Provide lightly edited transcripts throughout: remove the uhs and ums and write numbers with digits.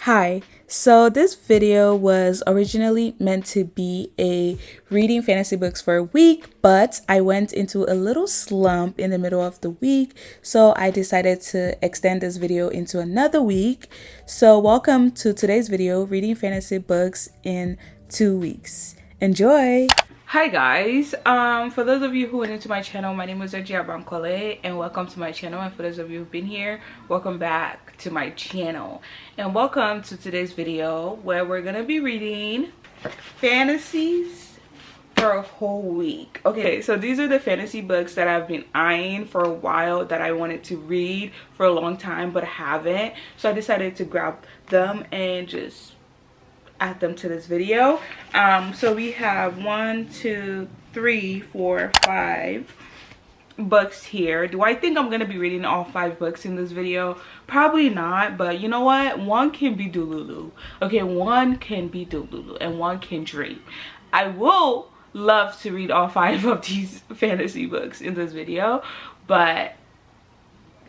Hi, so this video was originally meant to be a reading fantasy books for a week, but I went into a little slump in the middle of the week, so I decided to extend this video into another week. So welcome to today's video, reading fantasy books in 2 weeks. Enjoy! Hi guys, for those of you who are new to my channel, my name is Wajihat Bankole and welcome to my channel. And for those of you who've been here, welcome back to my channel and welcome to today's video where we're gonna be reading fantasies for a whole week. Okay, so these are the fantasy books that I've been eyeing for a while that I wanted to read for a long time but haven't, so I decided to grab them and just add them to this video. So we have 1, 2, 3, 4, 5 books here. Do I think I'm gonna be reading all 5 books in this video? Probably not, but you know what, one can be Dululu. Okay, one can be Dululu and one can dream. I will love to read all 5 of these fantasy books in this video, but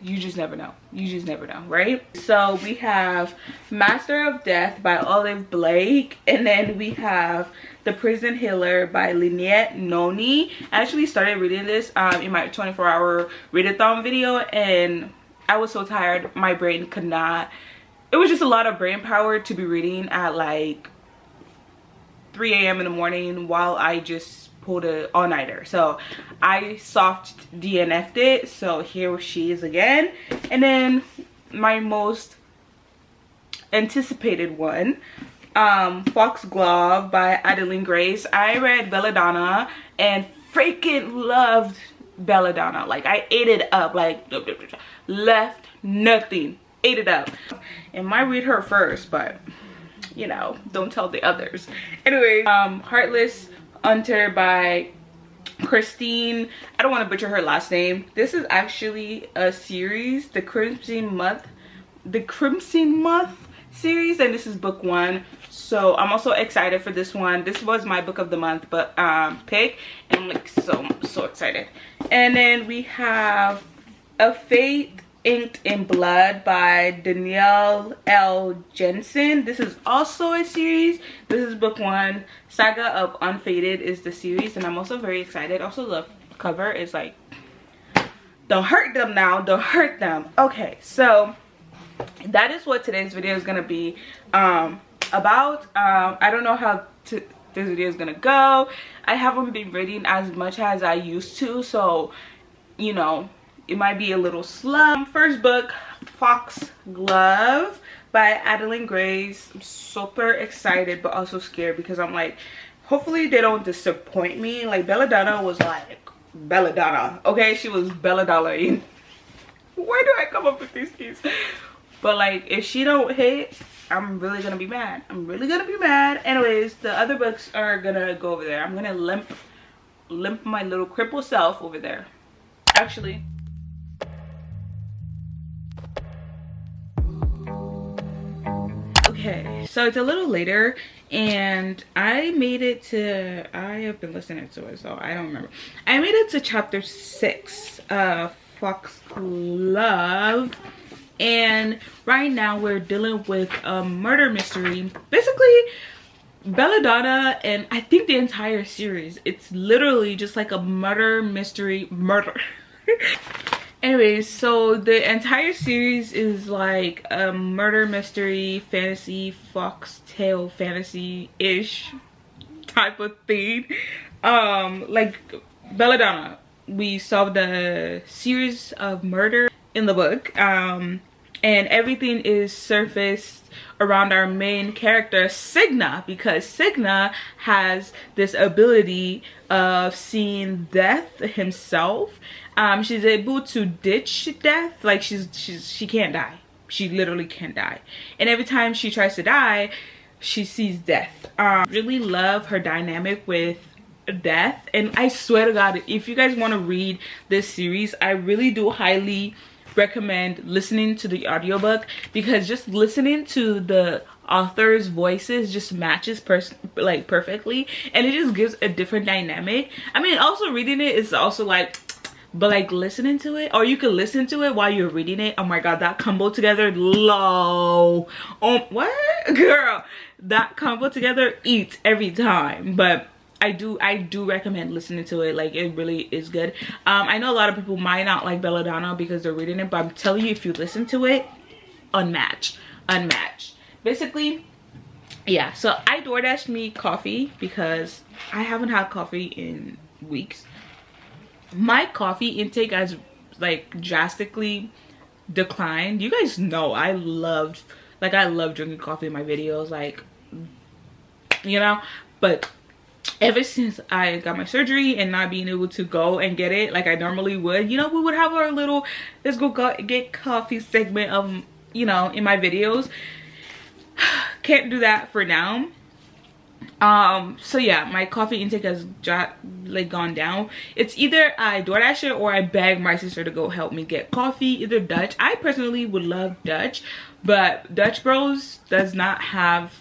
you just never know. You just never know, right? So we have Master of Death by Olive Blake, and then we have The Prison Healer by Lynette Noni. I actually started reading this in my 24-hour readathon video, and I was so tired my brain could not. It was just a lot of brain power to be reading at like 3 a.m. in the morning while I just pulled an all-nighter. So I soft DNF'd it, so here she is again. And then my most anticipated one, Foxglove by Adeline Grace. I read Belladonna and freaking loved Belladonna. Like, I ate it up, like left nothing, ate it up. And might read her first, but you know, don't tell the others. Anyway, Heartless Hunter by Christine. I don't want to butcher her last name. This is actually a series, the Crimson Month series, and this is book 1. So I'm also excited for this one. This was my book of the month, but pick, and I'm like so excited. And then we have A Fate Inked in Blood by Danielle L. Jensen. This is also a series. This is book 1. Saga of Unfaded is the series, and I'm also very excited. Also, the cover is like, don't hurt them now, don't hurt them. Okay, so that is what today's video is gonna be about. I don't know how this video is gonna go. I haven't been reading as much as I used to, so you know, it might be a little slow. First book, Foxglove by Adeline Grace. I'm super excited but also scared because I'm like, hopefully they don't disappoint me. Like, Belladonna was like Belladonna, okay? She was Belladonna. Where do I come up with these things? But like, if she don't hit, I'm really gonna be mad. I'm really gonna be mad. Anyways, the other books are gonna go over there. I'm gonna limp my little crippled self over there. Actually, okay, so it's a little later and I made it to, I have been listening to it, so I don't remember. I made it to chapter 6 of Foxglove, and right now we're dealing with a murder mystery. Basically, Belladonna, and I think the entire series, it's literally just like a murder mystery, Anyways, so the entire series is like a murder mystery, fantasy, foxtail fantasy-ish type of thing. Like Belladonna, we solved a series of murder in the book, and everything is surfaced around our main character Signa, because Signa has this ability of seeing death himself. She's able to ditch death. Like, she can't die. She literally can't die, and every time she tries to die, she sees death. Really love her dynamic with death, and I swear to God, if you guys want to read this series, I really do highly recommend listening to the audiobook, because just listening to the author's voices just matches like perfectly, and it just gives a different dynamic. I mean, also reading it is also like but like listening to it, or you could listen to it while you're reading it. Oh my god, that combo together, low. Oh, what? Girl, that combo together eats every time. But I do recommend listening to it. Like, it really is good. I know a lot of people might not like Belladonna because they're reading it, but I'm telling you, if you listen to it, unmatched. Basically, yeah. So I DoorDashed me coffee because I haven't had coffee in weeks. My coffee intake has like drastically declined. You guys know I love drinking coffee in my videos, like, you know. But ever since I got my surgery and not being able to go and get it like I normally would, you know, we would have our little let's go get coffee segment of, you know, in my videos. Can't do that for now. So yeah, my coffee intake has like gone down. It's either I DoorDash it or I beg my sister to go help me get coffee, either Dutch. I personally would love Dutch, but Dutch Bros does not have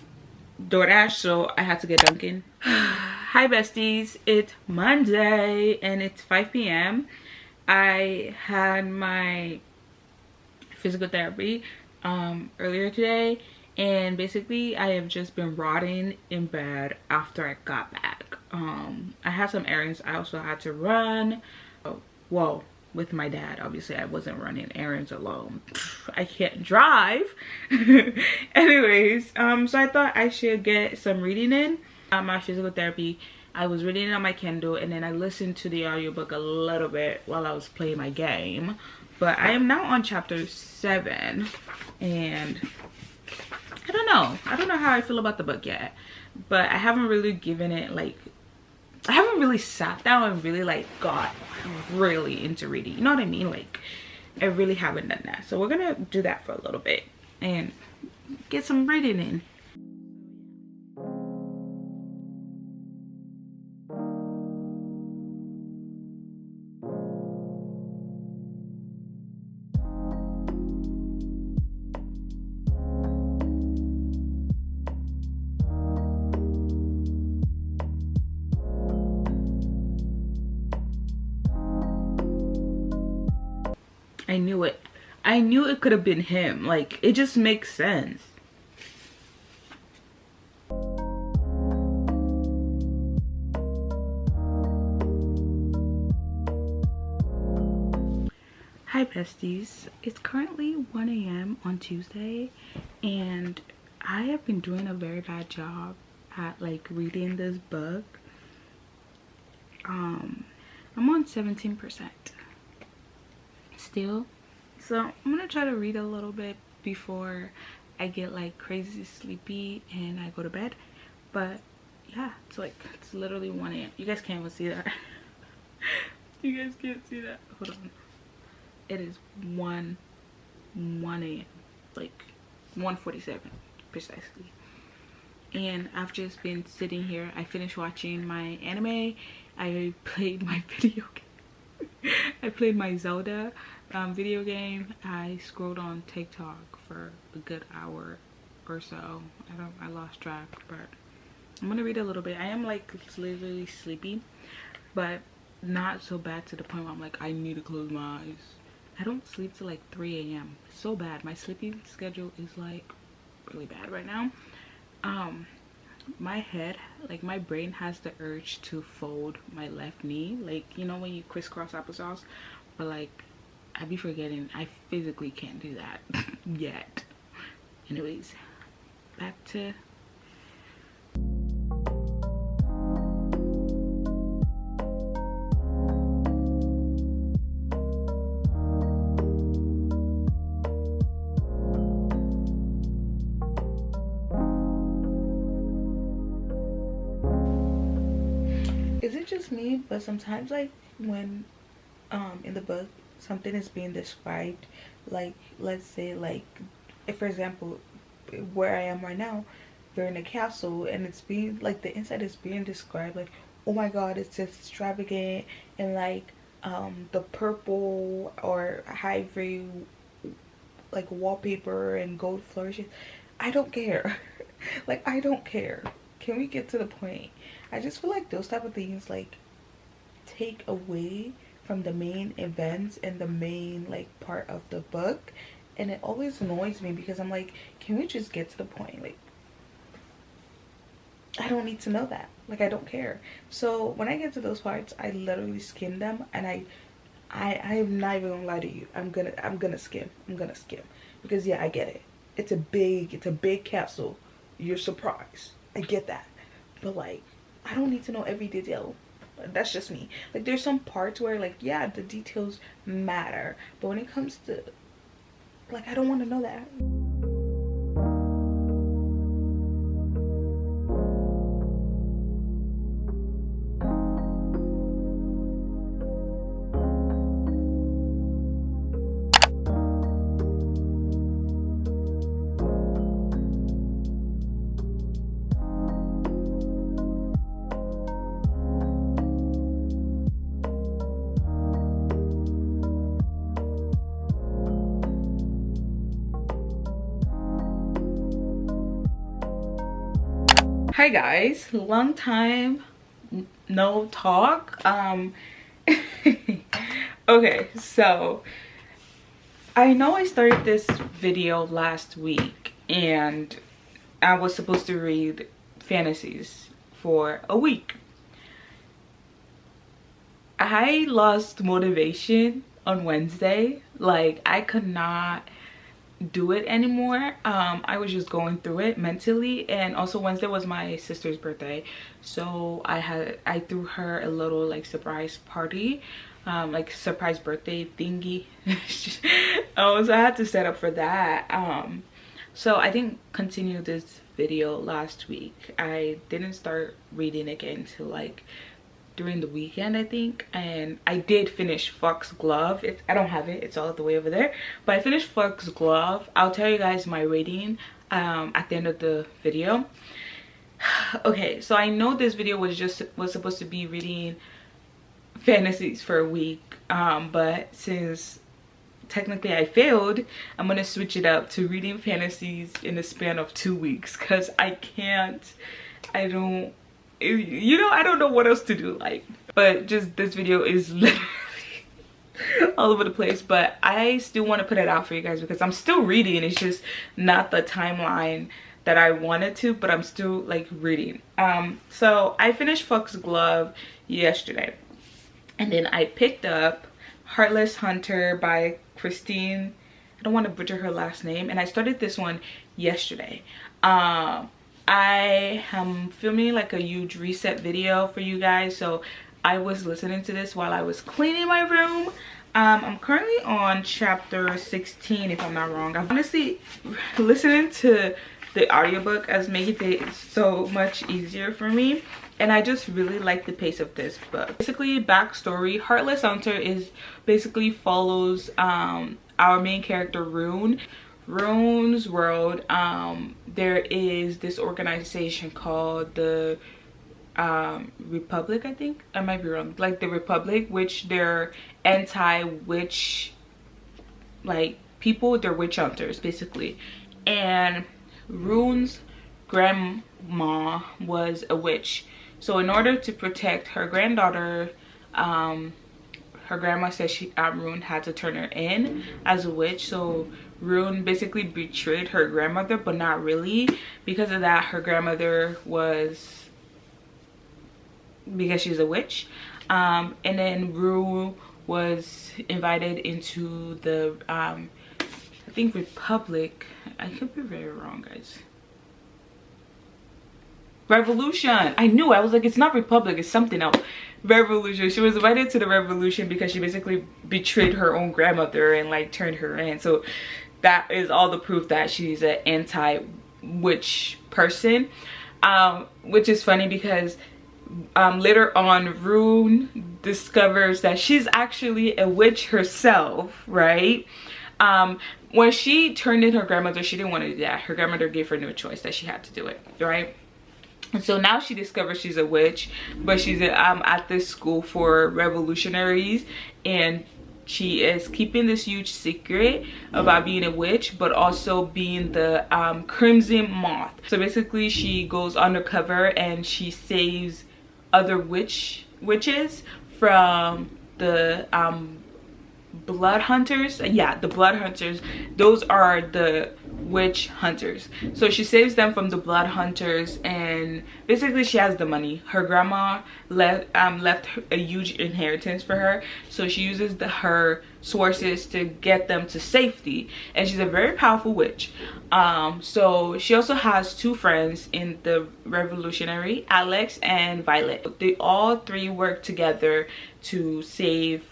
DoorDash, so I had to get Dunkin'. Hi besties, it's Monday and it's 5 p.m. I had my physical therapy earlier today, and basically I have just been rotting in bed after I got back. I had some errands I also had to run. Well, with my dad, obviously I wasn't running errands alone. I can't drive. Anyways, so I thought I should get some reading in. My physical therapy, I was reading it on my Kindle, and then I listened to the audiobook a little bit while I was playing my game. But I am now on chapter 7, and I don't know how I feel about the book yet, but I haven't really given it, like, I haven't really sat down and really like got really into reading, you know what I mean? Like, I really haven't done that. So we're gonna do that for a little bit and get some reading in. I knew it. I knew it could have been him. Like, it just makes sense. Hi besties. It's currently 1 a.m. on Tuesday, and I have been doing a very bad job at like reading this book. I'm on 17%. Still, so I'm gonna try to read a little bit before I get like crazy sleepy and I go to bed. But yeah, it's literally 1 a.m. You guys can't even see that. You guys can't see that. Hold on. It is 1 a.m. like 1:47 precisely, and I've just been sitting here. I finished watching my anime. I played my video game. I played my Zelda video game. I scrolled on TikTok for a good hour or so. I lost track, but I'm gonna read a little bit. I am like literally sleepy, but not so bad to the point where I'm like, I need to close my eyes. I don't sleep till like 3 a.m. so bad. My sleeping schedule is like really bad right now. My head, like my brain has the urge to fold my left knee, like, you know, when you crisscross applesauce, but like I be forgetting I physically can't do that yet. Anyways, back to is it just me, but sometimes like when in the book something is being described, like let's say like if for example where I am right now, we're in a castle and it's being like the inside is being described like, oh my god, it's extravagant, and like the purple or ivory like wallpaper and gold flourishes. I don't care. Like, I don't care. Can we get to the point? I just feel like those type of things like take away from the main events and the main like part of the book, and it always annoys me because I'm like, can we just get to the point? Like, I don't need to know that. Like, I don't care. So when I get to those parts, I literally skim them, and I'm not even gonna lie to you. I'm gonna skim. Because yeah, I get it. It's a big castle. You're surprised. I get that. But like, I don't need to know every detail. That's just me. Like, there's some parts where like, yeah, the details matter, but when it comes to like, I don't want to know that. Hi guys, long time no talk. Okay, so I know I started this video last week and I was supposed to read fantasies for a week. I lost motivation on Wednesday. Like, I could not do it anymore. I was just going through it mentally, and also Wednesday was my sister's birthday, so I threw her a little like surprise party, like surprise birthday thingy. So I had to set up for that. So I didn't continue this video last week. I didn't start reading again till like during the weekend, I think, and I did finish Foxglove. I don't have it, it's all the way over there, but I finished Foxglove. I'll tell you guys my rating at the end of the video. Okay, so I know this video was supposed to be reading fantasies for a week, but since technically I failed, I'm gonna switch it up to reading fantasies in the span of 2 weeks, because I don't know what else to do. Like, but just this video is literally all over the place, but I still want to put it out for you guys because I'm still reading. It's just not the timeline that I wanted to, but I'm still like reading. So I finished Foxglove yesterday, and then I picked up Heartless Hunter by Christine. I don't want to butcher her last name, and I started this one yesterday. I am filming like a huge reset video for you guys, so I was listening to this while I was cleaning my room. I'm currently on chapter 16 if I'm not wrong. I'm honestly listening to the audiobook has made it so much easier for me, and I just really like the pace of this book. Basically, backstory: Heartless Hunter is basically follows our main character Rune's world. There is this organization called the Republic, I think. I might be wrong. Like the Republic, which they're anti-witch, like people. They're witch hunters basically. And Rune's grandma was a witch, so in order to protect her granddaughter, her grandma said Rune had to turn her in as a witch. So Rune basically betrayed her grandmother, but not really. Because of that, her grandmother because she's a witch. And then Rune was invited into the, I think, Republic. I could be very wrong, guys. Revolution. I knew. I was like, it's not Republic, it's something else. Revolution. She was invited to the Revolution because she basically betrayed her own grandmother and like turned her in. So that is all the proof that she's an anti-witch person, which is funny because later on Rune discovers that she's actually a witch herself, right? When she turned in her grandmother, she didn't want to do that. Her grandmother gave her no choice, that she had to do it, right? And so now she discovers she's a witch, but she's at this school for revolutionaries, and she is keeping this huge secret about being a witch, but also being the Crimson Moth. So basically she goes undercover and she saves other witches from the blood hunters. Yeah, the blood hunters, those are the witch hunters. So she saves them from the blood hunters, and basically she has the money. Her grandma left a huge inheritance for her, so she uses her sources to get them to safety, and she's a very powerful witch. So she also has two friends in the revolutionary, Alex and Violet. They all three work together to save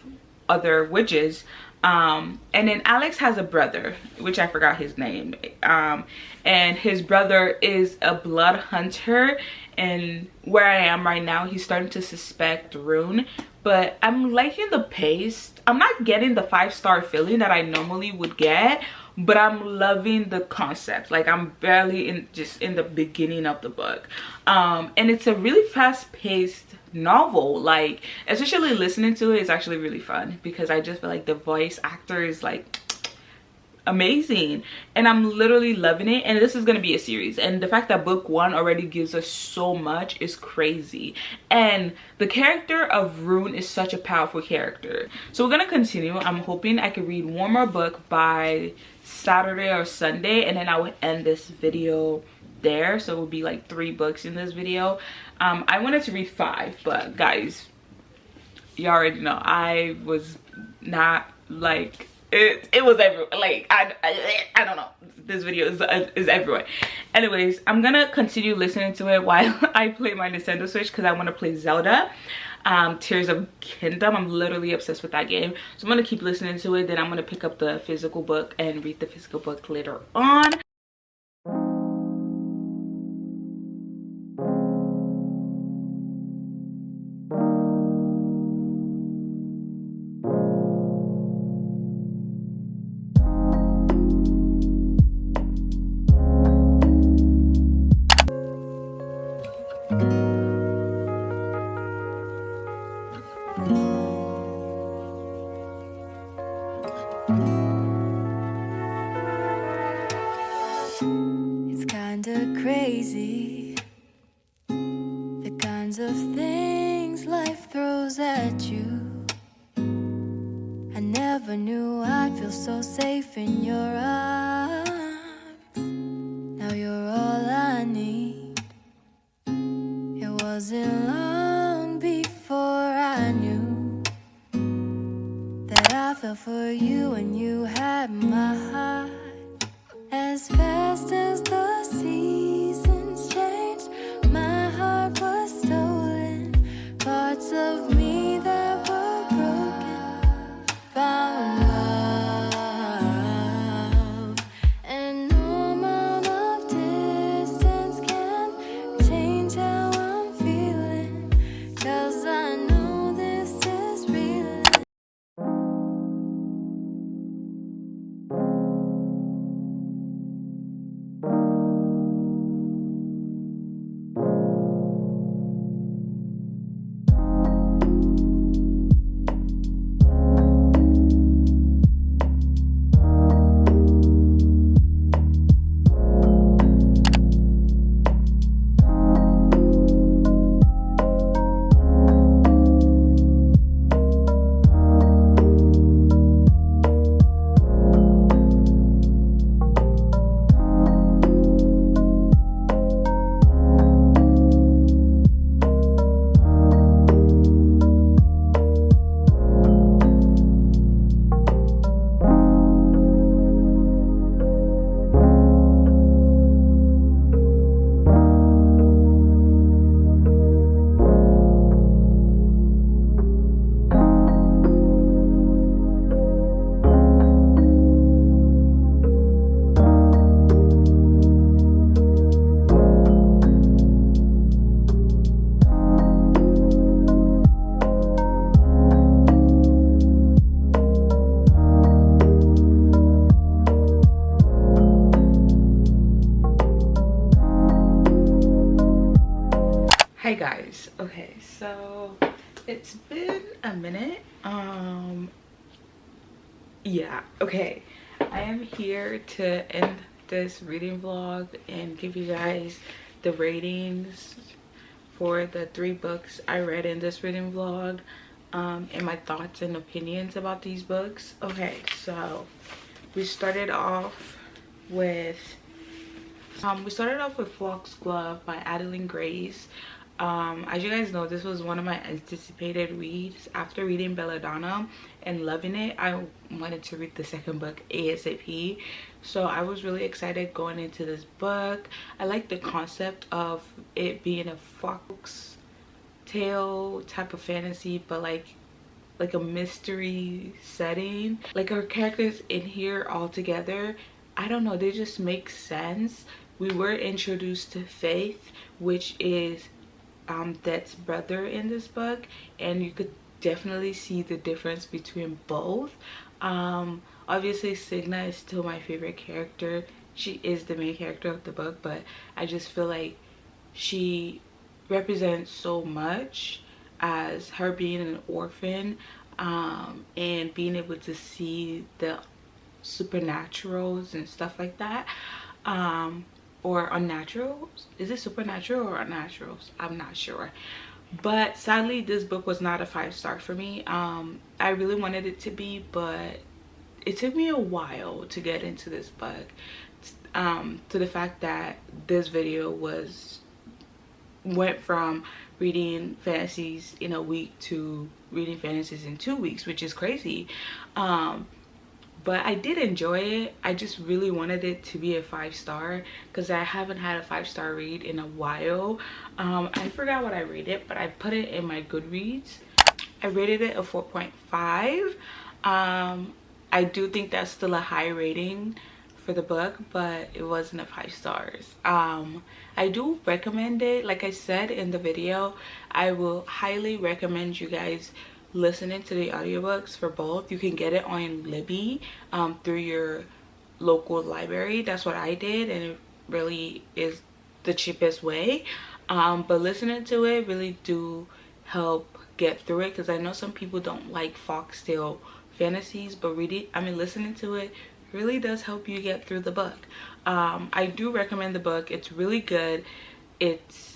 other witches. And then Alex has a brother, which I forgot his name, and his brother is a blood hunter, and where I am right now, he's starting to suspect Rune. But I'm liking the pace. I'm not getting the 5-star feeling that I normally would get, but I'm loving the concept. Like, I'm barely just in the beginning of the book, and it's a really fast-paced novel. Like, especially listening to it is actually really fun, because I just feel like the voice actor is like amazing, and I'm literally loving it. And this is gonna be a series, and the fact that book 1 already gives us so much is crazy. And the character of Rune is such a powerful character, so we're gonna continue. I'm hoping I can read one more book by Saturday or Sunday, and then I would end this video there. So it will be like 3 books in this video. I wanted to read 5, but guys, you already know I was not like it was everywhere. Like, I don't know, this video is everywhere. Anyways, I'm gonna continue listening to it while I play my Nintendo Switch, because I want to play Zelda, Tears of Kingdom. I'm literally obsessed with that game, so I'm gonna keep listening to it. Then I'm gonna pick up the physical book and read the physical book later on. It's kinda crazy, the kinds of things life throws at you. I never knew I'd feel so safe in your arms. Now you're all I need. It wasn't long before I knew that I fell for you, and you had my heart. As fast as the seasons changed, my heart was stolen. Parts of me that were broken found love. And no amount of distance can change how I'm feeling, 'cause I know this is real. Hi guys, okay, so it's been a minute. Yeah, okay, I am here to end this reading vlog and give you guys the ratings for the 3 books I read in this reading vlog. and my thoughts and opinions about these books. Okay, so we started off with Foxglove by Adeline Grace. As you guys know, this was one of my anticipated reads. After reading Belladonna and loving it, I wanted to read the second book ASAP. So I was really excited going into this book. I like the concept of it being a fox tale type of fantasy, but like a mystery setting. Like our characters in here all together, I don't know, they just make sense. We were introduced to Faith, which is Death's brother in this book, and you could definitely see the difference between both. Obviously Signa is still my favorite character. She is the main character of the book, but I just feel like she represents so much as her being an orphan, and being able to see the supernaturals and stuff like that, or unnaturals. Is it supernatural or unnaturals? I'm not sure. But sadly this book was not a 5-star for me. I really wanted it to be, but it took me a while to get into this book, to the fact that this video went from reading fantasies in a week to reading fantasies in 2 weeks, which is crazy. But I did enjoy it. I just really wanted it to be a 5-star because I haven't had a 5-star read in a while. I forgot what I rated it, but I put it in my Goodreads. I rated it a 4.5. I do think that's still a high rating for the book, but it wasn't a 5 stars. I do recommend it. Like I said in the video, I will highly recommend you guys listening to the audiobooks for both. You can get it on Libby through your local library. That's what I did, and it really is the cheapest way. But listening to it really do help get through it, because I know some people don't like foxtail fantasies, but listening to it really does help you get through the book. I do recommend the book. It's really good. It's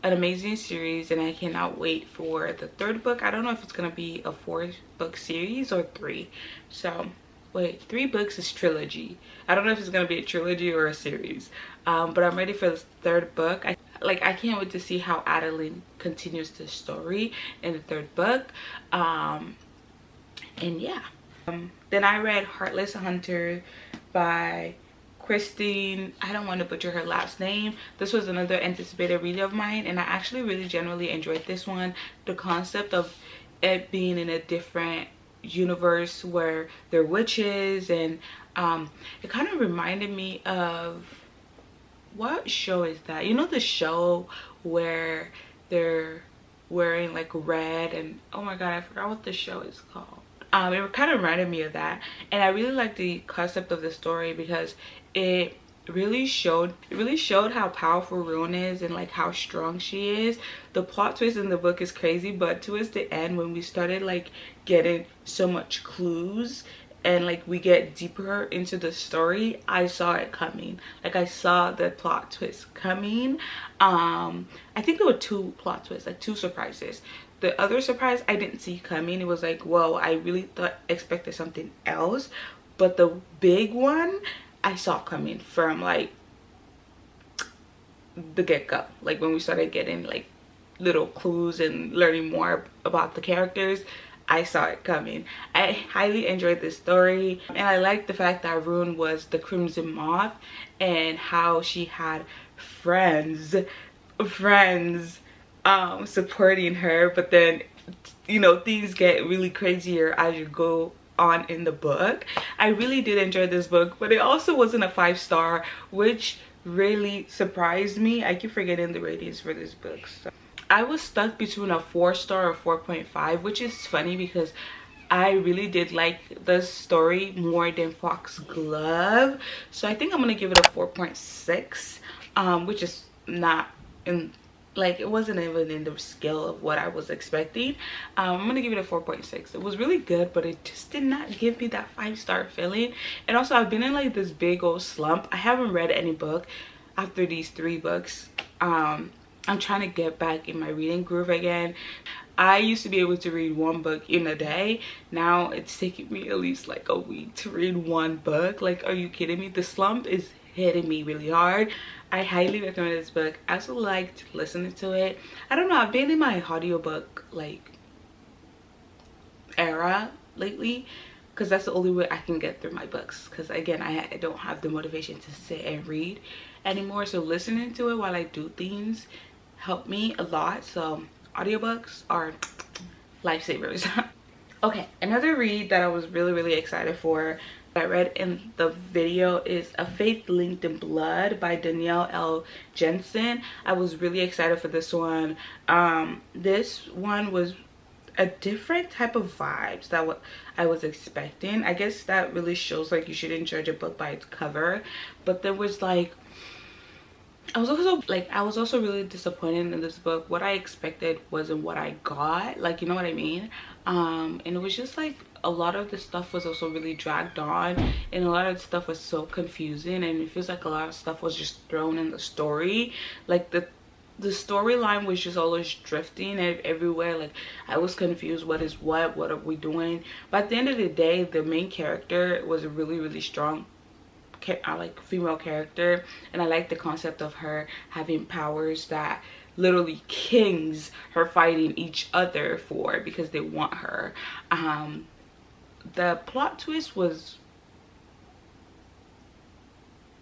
an amazing series, and I cannot wait for the 3rd book. I don't know if it's gonna be a 4-book series or 3. So wait, 3 books is trilogy. I don't know if it's gonna be a trilogy or a series, but I'm ready for the 3rd book. I can't wait to see how Adeline continues the story in the 3rd book. And yeah, then I read Heartless Hunter by Christine, I don't want to butcher her last name. This was another anticipated read of mine, and I actually really genuinely enjoyed this one. The concept of it being in a different universe where they're witches, and it kind of reminded me of, what show is that? You know, the show where they're wearing like red, and oh my god, I forgot what the show is called. It kind of reminded me of that, and I really like the concept of the story because it really showed how powerful Rune is and like how strong she is. The plot twist in the book is crazy, but towards the end, when we started like getting so much clues and like we get deeper into the story, I saw it coming. Like I saw the plot twist coming. I think there were 2 plot twists, like 2 surprises. The other surprise I didn't see coming. It was like, whoa, I really expected something else. But the big one I saw coming from like the get-go. Like when we started getting like little clues and learning more about the characters, I saw it coming. I highly enjoyed this story, and I like the fact that Rune was the Crimson Moth and how she had friends supporting her. But then, you know, things get really crazier as you go on in the book. I really did enjoy this book, but it also wasn't a 5-star, which really surprised me. I keep forgetting the ratings for this book. So I was stuck between a 4-star or 4.5, which is funny because I really did like the story more than Foxglove. So I think I'm gonna give it a 4.6, which is not in, like, it wasn't even in the scale of what I was expecting. I'm gonna give it a 4.6. It was really good, but it just did not give me that 5-star feeling. And also, I've been in like this big old slump. I haven't read any book after these 3 books. I'm trying to get back in my reading groove again. I used to be able to read one book in a day. Now it's taking me at least like a week to read one book. Like, are you kidding me? The slump is hitting me really hard. I highly recommend this book. I also liked listening to it. I don't know, I've been in my audiobook like era lately, because that's the only way I can get through my books, because again I don't have the motivation to sit and read anymore. So listening to it while I do things help me a lot. So audiobooks are lifesavers. Okay, another read that I was really excited for, I read in the video, is A Faith Linked in Blood by Danielle L. Jensen. I was really excited for this one. This one was a different type of vibes that what I was expecting. I guess that really shows like you shouldn't judge a book by its cover. But there was like, I was also really disappointed in this book. What I expected wasn't what I got, like, you know what I mean? And it was just like a lot of the stuff was also really dragged on, and a lot of the stuff was so confusing, and it feels like a lot of stuff was just thrown in the story. Like the storyline was just always drifting everywhere. Like I was confused, what is what are we doing? But at the end of the day, the main character was a really strong like female character, and I like the concept of her having powers that literally kings are fighting each other for because they want her. The plot twist was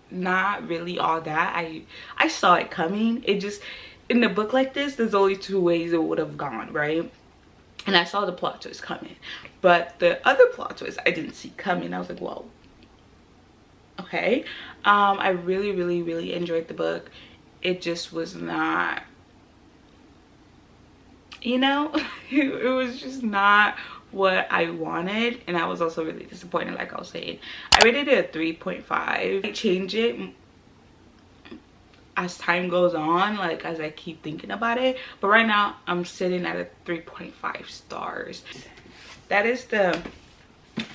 not really all that. I saw it coming. It just, in a book like this, there's only two ways it would have gone, right? And I saw the plot twist coming, but the other plot twist I didn't see coming. I was like, whoa, okay. I really enjoyed the book. It just was not, you know, it was just not what I wanted, and I was also really disappointed. Like I was saying, I rated it a 3.5. I change it as time goes on, like as I keep thinking about it, but right now I'm sitting at a 3.5 stars. That is the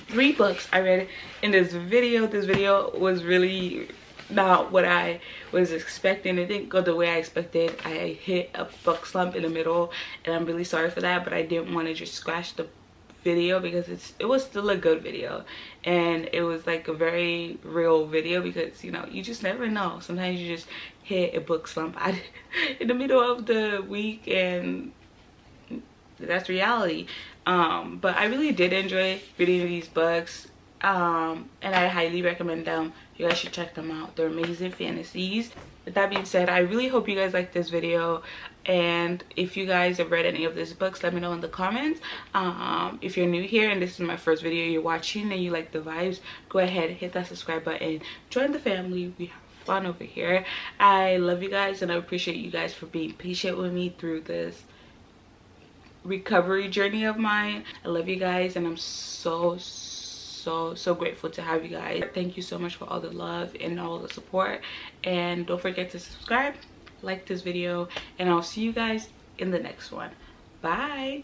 3 books I read in this video. This video was really not what I was expecting. It didn't go the way I expected. I hit a book slump in the middle, and I'm really sorry for that, but I didn't want to just scratch the video because it was still a good video, and it was like a very real video, because you know, you just never know. Sometimes you just hit a book slump in the middle of the week, and that's reality. But I really did enjoy reading these books, and I highly recommend them. You guys should check them out. They're amazing fantasies. With that being said, I really hope you guys liked this video, and if you guys have read any of these books, let me know in the comments. If you're new here and this is my first video you're watching and you like the vibes, go ahead, hit that subscribe button, join the family. We have fun over here. I love you guys, and I appreciate you guys for being patient with me through this recovery journey of mine. I love you guys, and I'm so grateful to have you guys. Thank you so much for all the love and all the support, and don't forget to subscribe, like this video, and I'll see you guys in the next one. Bye.